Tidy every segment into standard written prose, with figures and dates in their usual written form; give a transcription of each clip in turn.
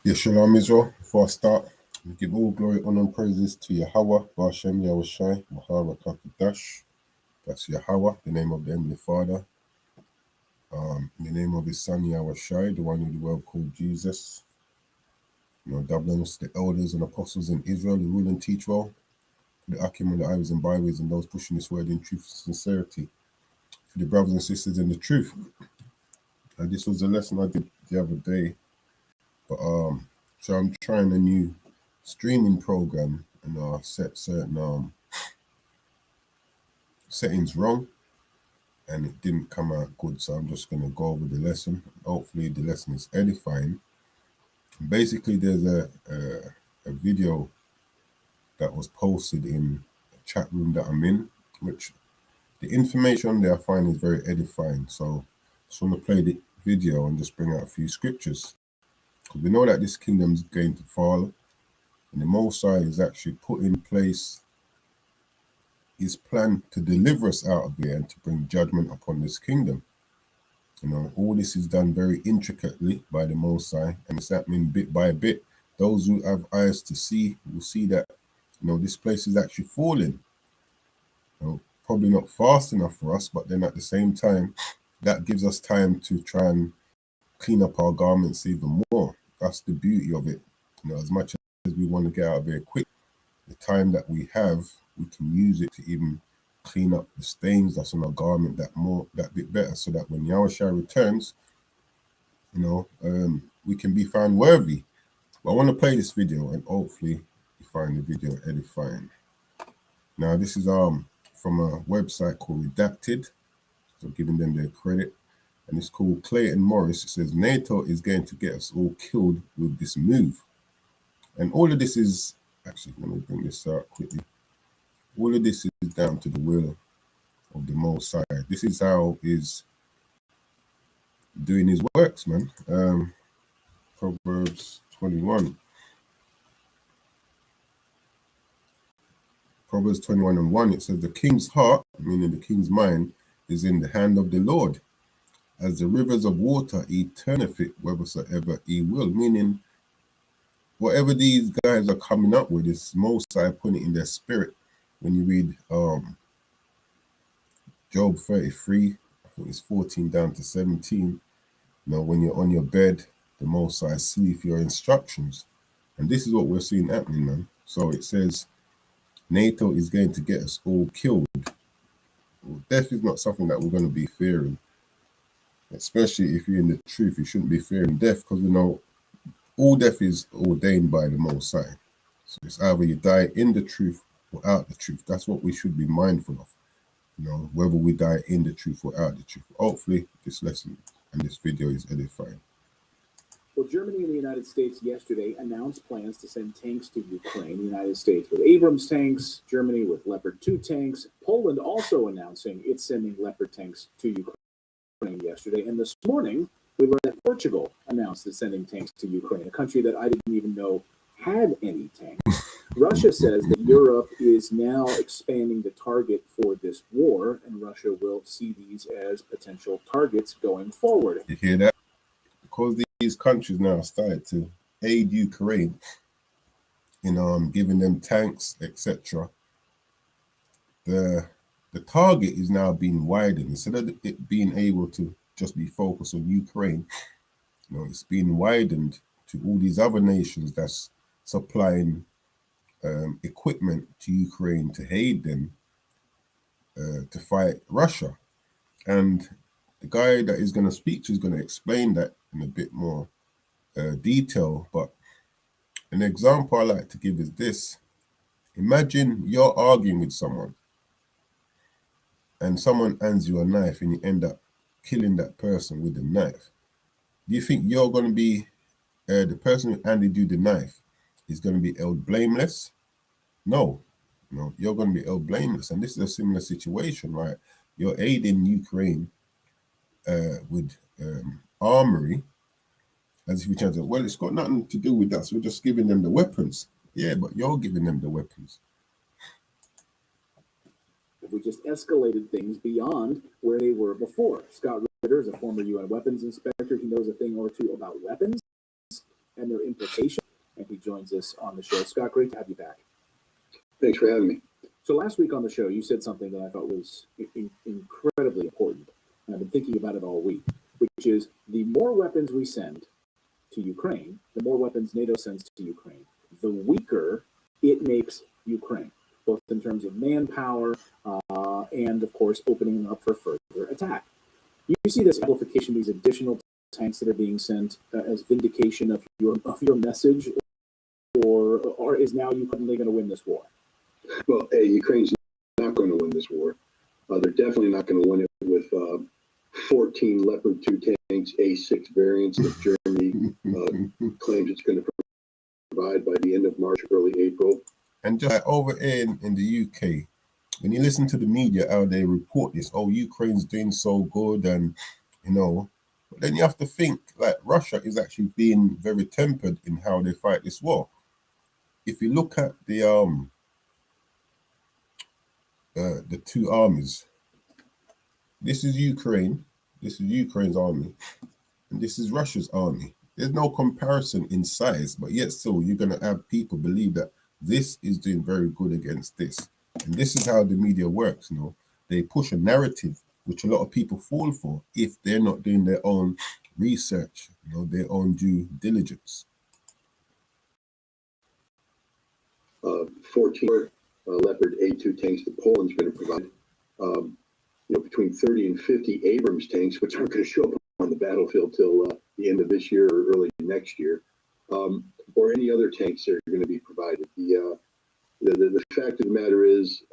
Yeah, shalom Israel. Before I start, we give all glory, honor, and praises to Yahweh, Bashem Yahushai, Maharakakadash. That's Yahweh, the name of the Heavenly Father. In the name of his son Yahushai, the one who the world called Jesus. Dubliners, the elders and apostles in Israel, the rule and teach well, the Akim and the Ivies and byways, and those pushing this word in truth and sincerity. For the brothers and sisters in the truth. And this was a lesson I did the other day. But so I'm trying a new streaming program and I set certain settings wrong and it didn't come out good, so I'm just going to go over the lesson. Hopefully the lesson is edifying. Basically there's a video that was posted in a chat room that I'm in, which the information there I find is very edifying. So I just want to play the video and just bring out a few scriptures, because we know that this kingdom is going to fall and the Most High is actually put in place his plan to deliver us out of here and to bring judgment upon this kingdom. All this is done very intricately by the Most High, and it's happening bit by bit. Those who have eyes to see will see that, this place is actually falling. Probably not fast enough for us, but then at the same time, that gives us time to try and clean up our garments even more. That's the beauty of it. As much as we want to get out of here quick, the time that we have, we can use it to even clean up the stains that's on our garment that bit better, so that when Yahushua returns, we can be found worthy. But I want to play this video and hopefully you find the video edifying. Now this is from a website called Redacted, so giving them their credit, and it's called Clayton Morris. It says NATO is going to get us all killed with this move. And all of this is actually, let me bring this out quickly. All of this is down to the will of the Most High. This is how he's doing his works, man. Proverbs 21. Proverbs 21:1, it says, the king's heart, meaning the king's mind, is in the hand of the Lord. As the rivers of water, he turneth it whithersoever he will. Meaning, whatever these guys are coming up with, is Most High putting it in their spirit. When you read Job 33, I think it's 14 down to 17, when you're on your bed, the Most High seeth your instructions. And this is what we're seeing happening, man. So it says, NATO is going to get us all killed. Well, death is not something that we're going to be fearing. Especially if you're in the truth, you shouldn't be fearing death, because we know all death is ordained by the Most High. So it's either you die in the truth or out the truth. That's what we should be mindful of. Whether we die in the truth or out the truth. Hopefully this lesson and this video is edifying. Well, Germany and the United States yesterday announced plans to send tanks to Ukraine. The United States with Abrams tanks, Germany with Leopard 2 tanks, Poland also announcing it's sending Leopard tanks to Ukraine yesterday. And this morning, we learned that Portugal announced it's sending tanks to Ukraine, a country that I didn't even know had any tanks. Russia says that Europe is now expanding the target for this war, and Russia will see these as potential targets going forward. You hear that? Because these countries now started to aid Ukraine in giving them tanks, etc. The target is now being widened. Instead of it being able to just be focused on Ukraine, it's being widened to all these other nations that's supplying equipment to Ukraine to aid them to fight Russia. And the guy that is going to speak to is going to explain that in a bit more detail. But an example I like to give is this. Imagine you're arguing with someone and someone hands you a knife and you end up killing that person with the knife. Do you think you're going to be, the person who handed you the knife is going to be held blameless? No, you're going to be held blameless. And this is a similar situation, right? You're aiding Ukraine with armory, as if you try to, well, it's got nothing to do with us. We're just giving them the weapons. Yeah, but you're giving them the weapons. If we just escalated things beyond where they were before. Scott Ritter is a former UN weapons inspector. He knows a thing or two about weapons. and their implications. And he joins us on the show. Scott, great to have you back. Thanks for having me. So last week on the show, you said something that I thought was incredibly important. And I've been thinking about it all week, which is the more weapons we send to Ukraine, the more weapons NATO sends to Ukraine, the weaker it makes Ukraine, both in terms of manpower and, of course, opening up for further attack. You see this amplification, these additional tanks that are being sent as vindication of your message, or is now Ukraine going to win this war? Well, Ukraine's not going to win this war. They're definitely not going to win it with 14 Leopard 2 tanks, A6 variants that Germany claims it's going to provide by the end of March, early April. And just like over in the UK, when you listen to the media, how they report this, oh, Ukraine's doing so good, and but then you have to think like Russia is actually being very tempered in how they fight this war. If you look at the two armies, this is Ukraine's army, and this is Russia's army. There's no comparison in size, but yet still you're going to have people believe that this is doing very good against this. And this is how the media works, They push a narrative which a lot of people fall for if they're not doing their own research, their own due diligence. 14 Leopard A2 tanks that Poland's going to provide. Between 30 and 50 Abrams tanks, which aren't going to show up on the battlefield till the end of this year or early next year, or any other tanks that are going to be provided. The fact of the matter is,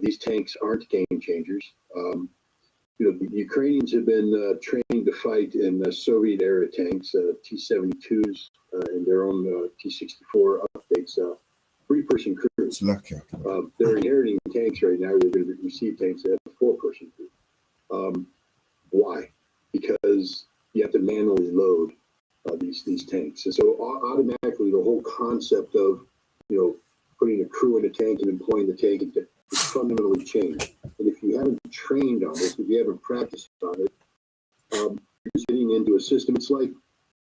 these tanks aren't game changers. The Ukrainians have been trained to fight in Soviet-era tanks, T-72s, and their own T-64 updates, three-person crews. They're inheriting tanks right now. They're going to receive tanks that have a four-person crew. Why? Because you have to manually load these tanks. And so automatically the whole concept of, putting a crew in a tank and employing the tank is fundamentally changed. And if you haven't trained on this, if you haven't practiced on it, you're getting into a system. It's like,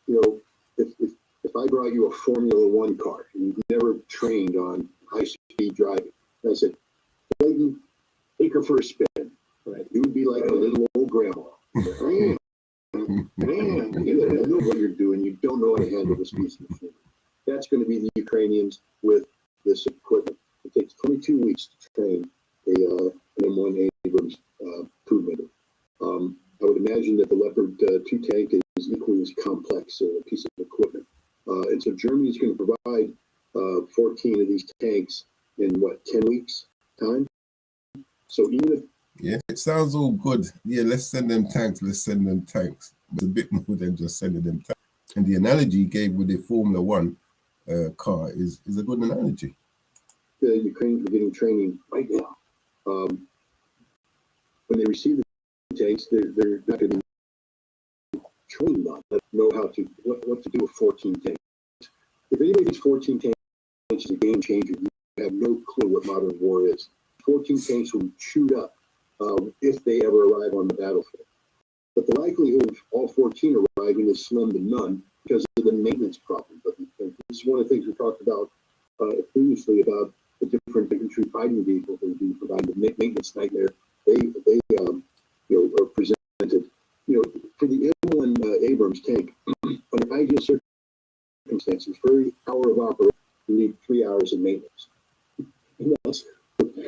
if I brought you a Formula One car and you've never trained on high-speed driving, and I said, Clayton, take her for a spin. Right? You would be like a little old grandma. Man, you don't know what you're doing. You don't know how to handle this piece of machinery. That's going to be the Ukrainians with this equipment. It takes 22 weeks to train an M1 Abrams crewman. I would imagine that the Leopard 2 tank is equally as complex a piece of equipment. And so Germany is going to provide 14 of these tanks in 10 weeks time? So even if it sounds all good. Yeah, let's send them tanks. It's a bit more than just sending them tanks. And the analogy you gave with the Formula One car is a good analogy. The Ukrainians are getting training right now. When they receive the tanks, they're not going to be trained on it, know how to what to do with 14 tanks. If anybody thinks 14 tanks is a game changer, you have no clue what modern war is. 14 tanks will be chewed up if they ever arrive on the battlefield. But the likelihood of all 14 arriving is slim to none because of the maintenance problem. But this is one of the things we talked about previously about the different infantry fighting vehicles that are being provided. The maintenance nightmare they are presented. For the M1 Abrams tank, under ideal circumstances, for every hour of operation, you need 3 hours of maintenance. And that's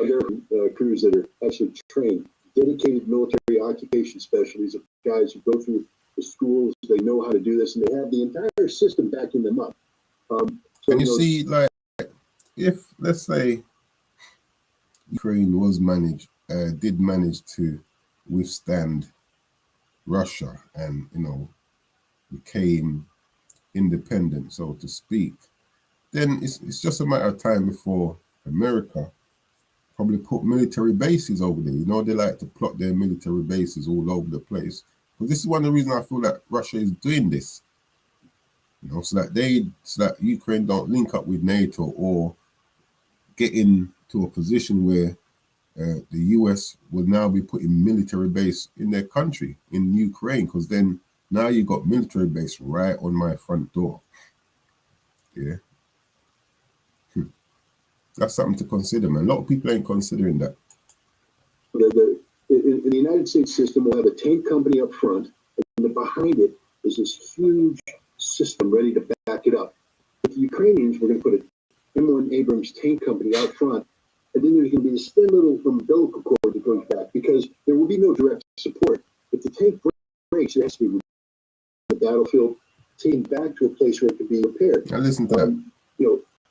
American crews that are actually trained, dedicated military occupation specialties of guys who go through the schools, they know how to do this, and they have the entire system backing them up. And you see, like, if, let's say, Ukraine did manage to withstand Russia and, became independent, so to speak, then it's just a matter of time before America probably put military bases over there. They like to plot their military bases all over the place. But this is one of the reasons I feel that Russia is doing this. So that Ukraine don't link up with NATO or get into a position where the US will now be putting military base in their country, in Ukraine, because then Now you got military base right on my front door. Yeah. That's something to consider, man. A lot of people ain't considering that. In the United States system, we'll have a tank company up front, and behind it is this huge system ready to back it up. With the Ukrainians, we're going to put an M1 Abrams tank company out front, and then there's going to be this thin little umbilical cord that goes back, because there will be no direct support. If the tank breaks, it has to be the battlefield taken back to a place where it can be repaired. Now listen to that.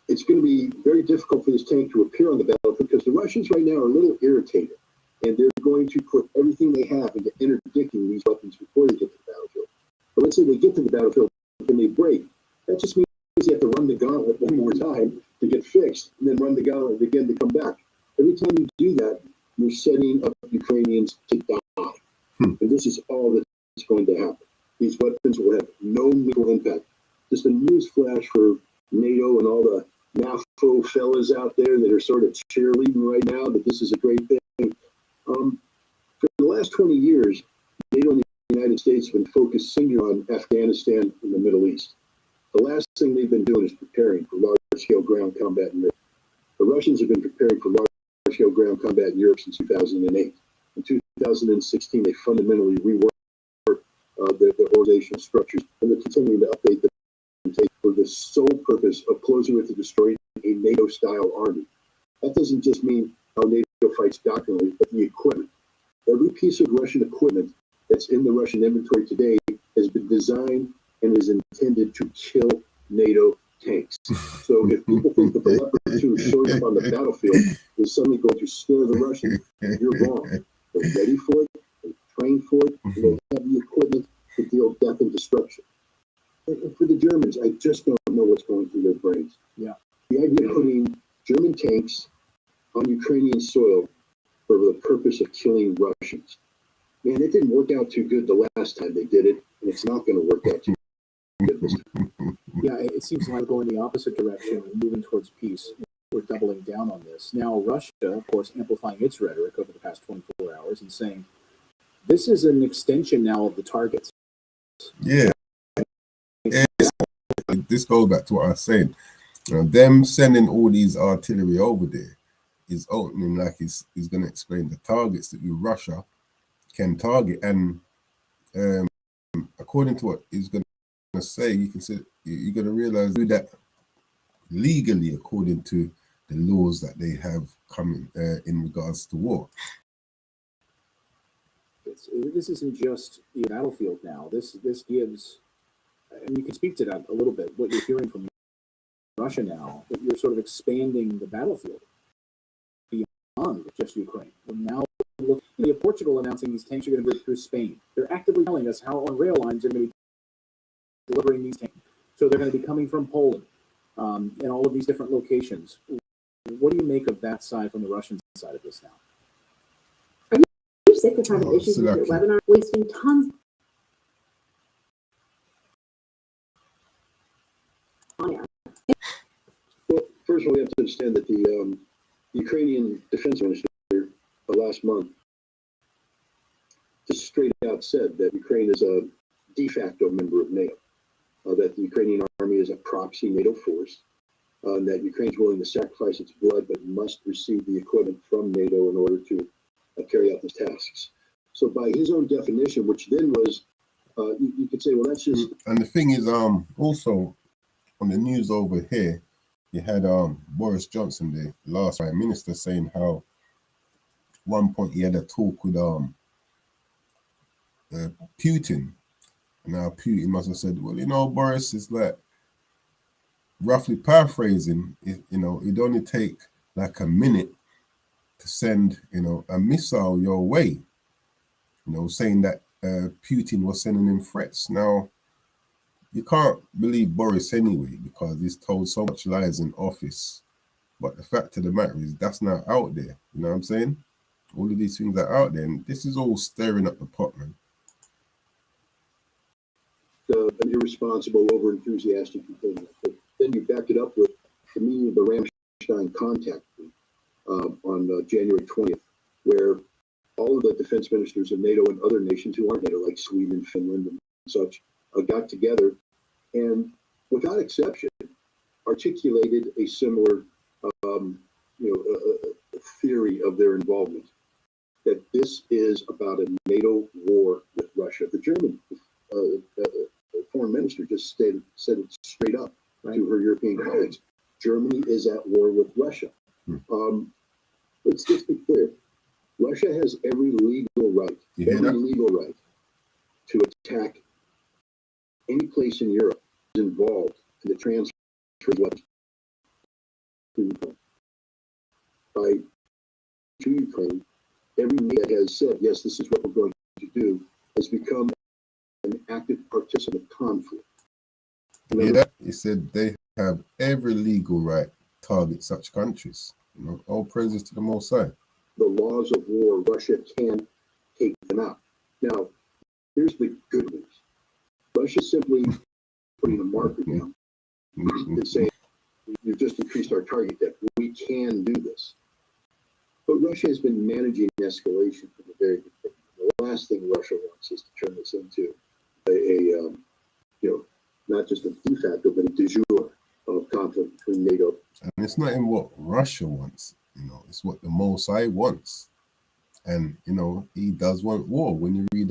It's going to be very difficult for this tank to appear on the battlefield, because the Russians right now are a little irritated, and they're going to put everything they have into interdicting these weapons before they get to the battlefield. But let's say they get to the battlefield and they break. That just means you have to run the gauntlet one more time to get fixed, and then run the gauntlet again to come back. Every time you do that, you're setting up Ukrainians to die. And this is all that's going to happen. These weapons will have no mutual impact. Just a news flash for NATO and all the NAFO fellas out there that are sort of cheerleading right now that this is a great thing. For the last 20 years, NATO and the United States have been focused singularly on Afghanistan and the Middle East. The last thing they've been doing is preparing for large-scale ground combat in Europe. The Russians have been preparing for large-scale ground combat in Europe since 2008. In 2016, they fundamentally reworked the organizational structures, and they're continuing to update them for the sole purpose of closing with to destroy a NATO-style army. That doesn't just mean how NATO fights doctrinally, but the equipment. Every piece of Russian equipment that's in the Russian inventory today has been designed and is intended to kill NATO tanks. So if people think that the Leopard 2 showing up on the battlefield is suddenly going to scare the Russians, you're wrong. They're ready for it, they're trained for it, and they have the equipment to deal death and destruction. And for the Germans, I just don't know what's going through their brains. Yeah. The idea of putting German tanks on Ukrainian soil for the purpose of killing Russians. Man, it didn't work out too good the last time they did it, and it's not going to work out too good this time. Yeah, it seems like we're going the opposite direction and moving towards peace. We're doubling down on this. Now, Russia, of course, amplifying its rhetoric over the past 24 hours and saying, this is an extension now of the targets. Yeah. This goes back to what I was saying. Them sending all these artillery over there is opening like he's going to explain the targets that Russia can target. And according to what he's going to say, you're going to realize do that legally according to the laws that they have coming in regards to war. This isn't just the battlefield now. This gives, and you can speak to that a little bit, what you're hearing from Russia now, that you're sort of expanding the battlefield beyond just Ukraine. We're now looking at Portugal announcing these tanks are going to go through Spain. They're actively telling us how on rail lines they're going to be delivering these tanks. So they're going to be coming from Poland and all of these different locations. What do you make of that side from the Russian side of this now? Are you sick of having issues with your webinar wasting tons on air? Well, first of all, we have to understand that the Ukrainian defense minister last month just straight out said that Ukraine is a de facto member of NATO, that the Ukrainian army is a proxy NATO force, that Ukraine is willing to sacrifice its blood but must receive the equipment from NATO in order to carry out these tasks. So by his own definition, which then was, you could say, well, that's just... And the thing is, also on the news over here, you had Boris Johnson, the last Prime Minister, saying how at one point he had a talk with Putin. Now Putin must have said, well, Boris is like, roughly paraphrasing, it'd only take like a minute to send, a missile your way, saying that Putin was sending him threats. Now, you can't believe Boris anyway, because he's told so much lies in office. But the fact of the matter is that's not out there. You know what I'm saying? All of these things are out there, and this is all stirring up the pot, man. An irresponsible, over-enthusiastic thing. But then you back it up with the meeting of the Ramstein contact group on January 20th, where all of the defense ministers of NATO and other nations who aren't NATO, like Sweden, Finland, and such got together and, without exception, articulated a similar, theory of their involvement. That this is about a NATO war with Russia. The German foreign minister just said it straight up to her European colleagues. Germany is at war with Russia. Let's just be clear. Russia has every legal right to attack any place in Europe involved in the transfer of weapons to Ukraine. Every nation has said, yes, this is what we're going to do, has become an active participant in conflict. He said they have every legal right to target such countries. All praises to the Most High. The laws of war, Russia can take them out. Now, here's the good news. Russia simply putting a marker down and saying, you've just increased our target depth. We can do this. But Russia has been managing escalation from the very beginning. The last thing Russia wants is to turn this into not just a de facto, but a de jure of conflict between NATO. And it's not in what Russia wants, it's what the Most High wants. And, he does want war. When you read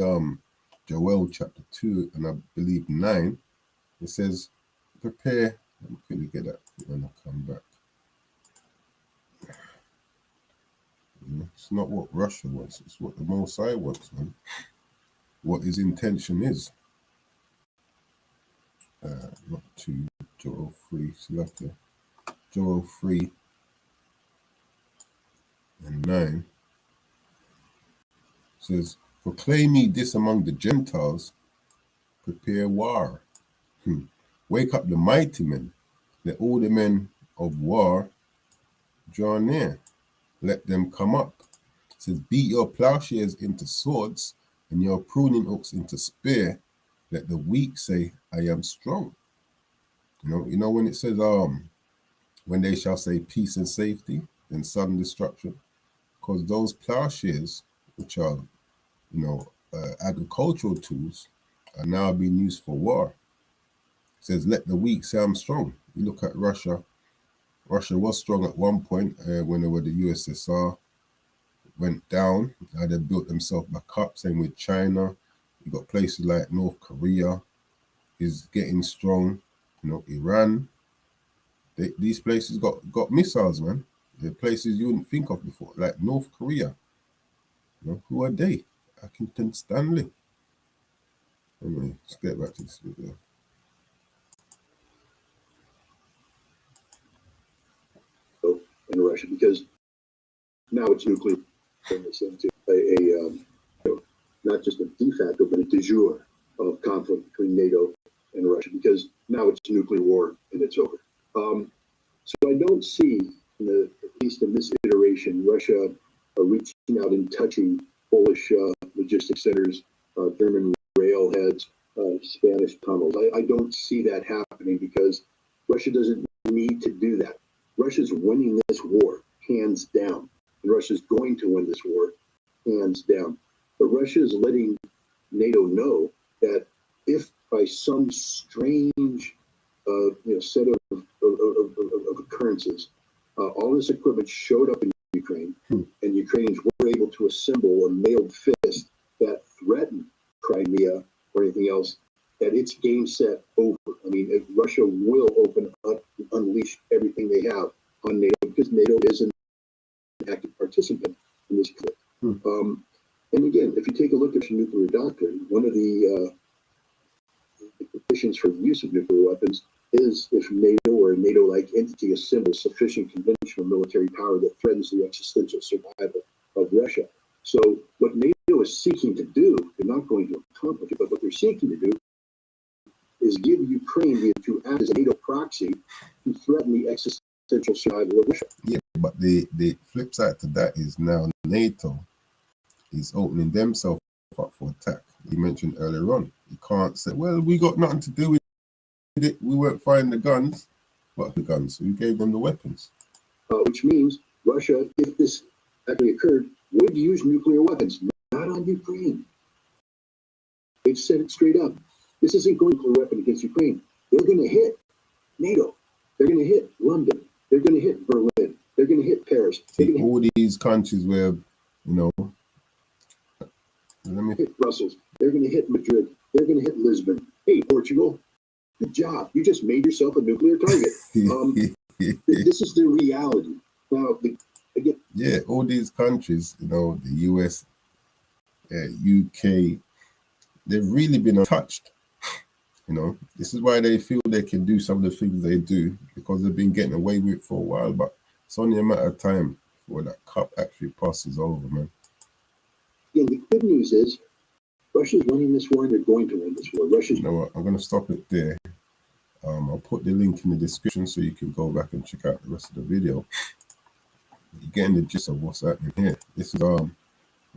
Joel chapter 2 and I believe 9, it says, prepare. I'm going to get that when I come back. It's not what Russia wants. It's what the Most High wants, man. What his intention is. Not to Joel 3, Selector. Joel 3 and 9 says, proclaim ye this among the Gentiles, prepare war. Wake up the mighty men, let all the men of war draw near. Let them come up. It says, beat your plowshares into swords and your pruning hooks into spear. Let the weak say, I am strong. When it says, when they shall say peace and safety, then sudden destruction, because those plowshares, which are, agricultural tools, are now being used for war. It says, let the weak say I'm strong. You look at Russia. Russia was strong at one point when they were the USSR, went down. They built themselves back up. Same with China. You got places like North Korea is getting strong. Iran. These places got missiles, man. They're places you wouldn't think of before, like North Korea. Who are they? Accrington Stanley. Anyway, let's get back to this video. In Russia, because now it's nuclear, not just a de facto, but a de jure of conflict between NATO and Russia, because now it's nuclear war and it's over. So I don't see, at least in this iteration, Russia reaching out and touching Polish logistics centers, German railheads, Spanish tunnels. I don't see that happening because Russia doesn't need to do that. Russia's winning this war, hands down. And Russia's going to win this war, hands down. But Russia is letting NATO know that if by some strange set of occurrences, all this equipment showed up in Ukraine, and Ukrainians were able to assemble a mailed fist that threatened Crimea or anything else, that it's game set over. I mean, Russia will open up and unleash everything they have on NATO because NATO is an active participant in this conflict. And again, if you take a look at your nuclear doctrine, one of the conditions for the use of nuclear weapons is if NATO or a NATO-like entity assembles sufficient conventional military power that threatens the existential survival of Russia. So what NATO is seeking to do, they're not going to accomplish it, but what they're seeking to do is give Ukraine to act as a NATO proxy to threaten the existential survival of Russia. Yeah, but the flip side to that is now NATO is opening themselves up for attack. You mentioned earlier on, you can't say, well, we got nothing to do with it. We weren't firing the guns. What the guns? We gave them the weapons. Which means Russia, if this actually occurred, would use nuclear weapons, not on Ukraine. They've said it straight up. This isn't going to be a weapon against Ukraine. They're going to hit NATO. They're going to hit London. They're going to hit Berlin. They're going to hit Paris. They're going to All these countries where, you know, hit Brussels. They're going to hit Madrid. They're going to hit Lisbon. Hey, Portugal, good job. You just made yourself a nuclear target. This is the reality. Now, again, yeah, all these countries, you know, the US, UK, they've really been untouched. You know, this is why they feel they can do some of the things they do, because they've been getting away with it for a while, but it's only a matter of time before that cup actually passes over, man. Again, the good news is Russia's winning this war and they're going to win this war. You know what? I'm going to stop it there. I'll put the link in the description so you can go back and check out the rest of the video. You're getting the gist of what's happening here. This is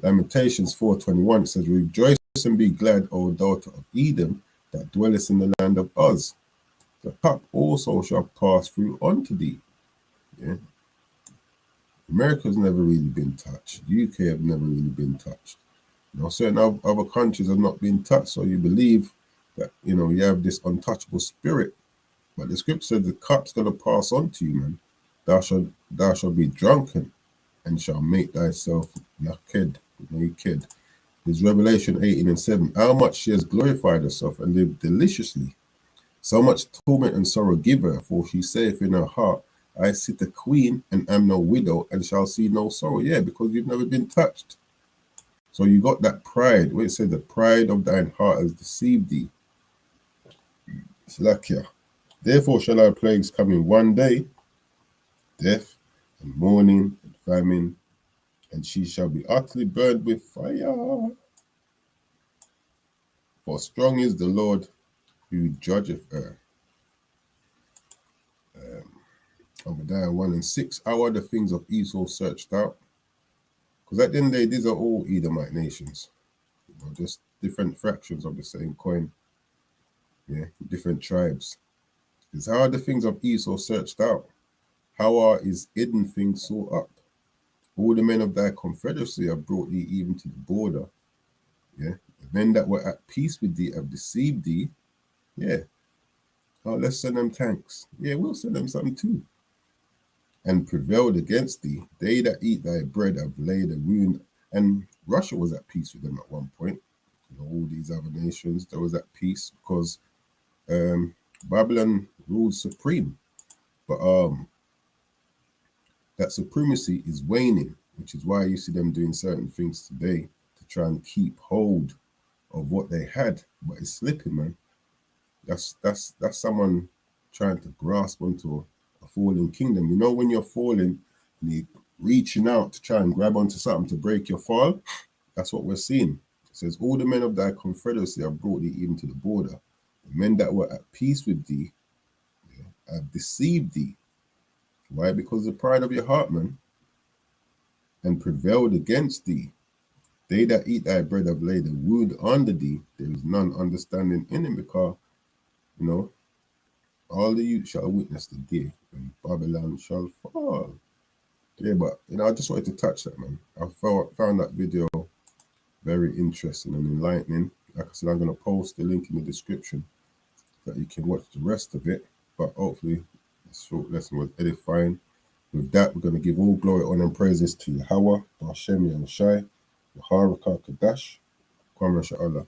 Lamentations 4:21. It says, "Rejoice and be glad, O daughter of Edom, that dwellest in the land of Uz. The cup also shall pass through unto thee." Yeah. America's never really been touched. UK have never really been touched. You know, certain other countries have not been touched. So you believe that, you know, you have this untouchable spirit. But the scripture says the cup's gonna pass on to you, man. Thou shalt be drunken and shall make thyself naked. There's Revelation 18:7. How much she has glorified herself and lived deliciously. So much torment and sorrow give her, for she saith in her heart, I sit a queen and am no widow and shall see no sorrow. Yeah, because you've never been touched. So you got that pride, where it says the pride of thine heart has deceived thee. Slakia. Therefore shall our plagues come in one day, death and mourning and famine, and she shall be utterly burned with fire. For strong is the Lord who judgeth her. Obadiah 1:6. How are the things of Esau searched out? Because at the end of the day, these are all Edomite nations. You know, just different fractions of the same coin. Yeah, different tribes. Because how are the things of Esau searched out? How are his hidden things sought up? All the men of thy confederacy have brought thee even to the border. Yeah. The men that were at peace with thee have deceived thee. Yeah. Oh, let's send them tanks. Yeah, we'll send them something too. And prevailed against thee. They that eat thy bread have laid a wound. And Russia was at peace with them at one point. You know, all these other nations, they was at peace because Babylon ruled supreme. But that supremacy is waning, which is why you see them doing certain things today to try and keep hold of what they had. But it's slipping, man. That's someone trying to grasp onto a falling kingdom. You know, when you're falling and you're reaching out to try and grab onto something to break your fall, that's what we're seeing. It says, all the men of thy confederacy have brought thee even to the border. The men that were at peace with thee have deceived thee. Why? Because of the pride of your heart, man. And prevailed against thee. They that eat thy bread have laid a wood under thee. There is none understanding in him, because, you know, all the youth shall witness the day when Babylon shall fall. Yeah, but, you know, I just wanted to touch that, man. I found that video very interesting and enlightening. Like I said, I'm going to post the link in the description so that you can watch the rest of it. But hopefully, this short lesson was edifying. With that, we're going to give all glory, honor, and praises to Yahweh, Hashem, Yahushai, Yaharakah Kadash, Kwam Rasha Allah.